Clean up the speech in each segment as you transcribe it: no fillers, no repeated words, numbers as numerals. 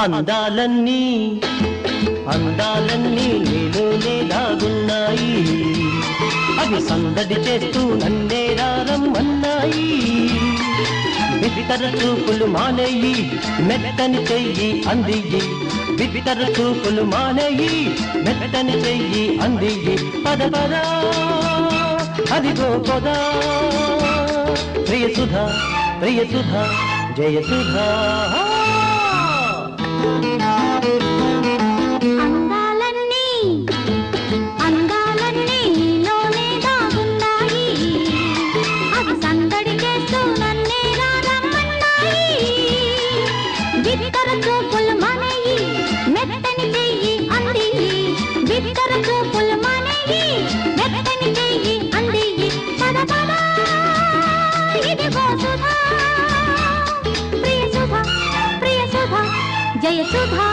అందాలన్నీ అందాలన్నీ నీలోనే దాగున్నాయి, అవి సందడి చేస్తూ నన్నే రమ్మన్నాయి. బిత్తర చూపులు మానేయి, మెత్తని చెయ్యి అందియ్యి, బిత్తర చూపులు మానేయి, మెత్తని చెయ్యి అందియ్యి. పద పద అదిగో పద, ప్రియ సుధా ప్రియ సుధా జయ సుధా. జయ సుధా.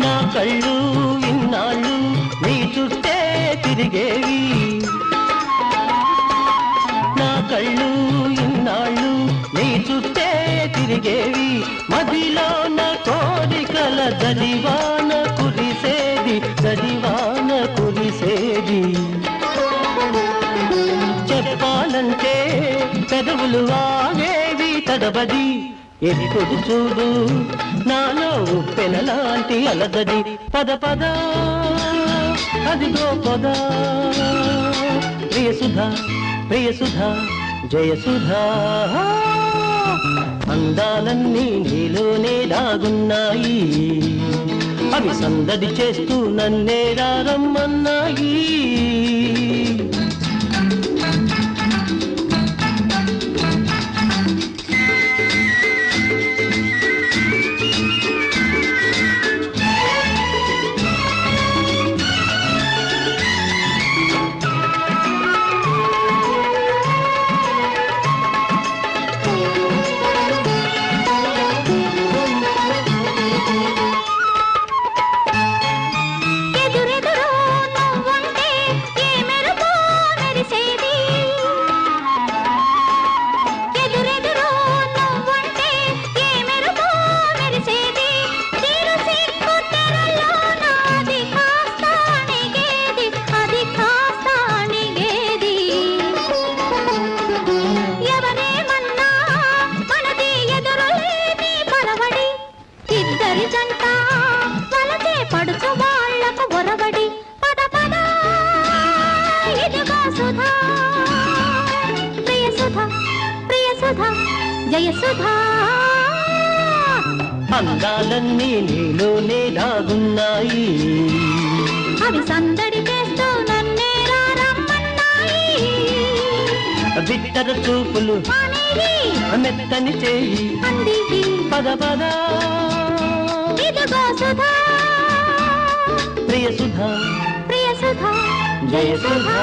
నా కళ్ళు ఇన్నాళ్ళు నీ చుట్టే తిరిగేవి, నా కళ్ళు ఇన్నాళ్ళు నీ చుట్టే తిరిగేవి. మదిలో నా కోరికల జడివాన కురిసేది, జడివాన కురిసేది. చెప్పాలంటే పెదవులు ఆగేవి తడబడి, ఎప్పుడు చూడు నాలో పెనలాంటి అలదడి. పద పద అదిగో పద, ప్రియ సుధా ప్రియ సుధా జయ సుధా. అందాలన్నీ నీలోనే దాగున్నాయి, అవి సందడి చేస్తూ నన్నే రమ్మన్నాయి. జయ సుధా. అందాలన్నీ నీలోనే దాగున్నాయి, అవి సందడి చేస్తూ నన్నే రమ్మన్నాయి. బిత్తర చూపులు మెత్తని చేయి అందియ్యి, పద పద ఇదిగో సుధా. ప్రియ సుధా ప్రియ సుధా జయ సుధా.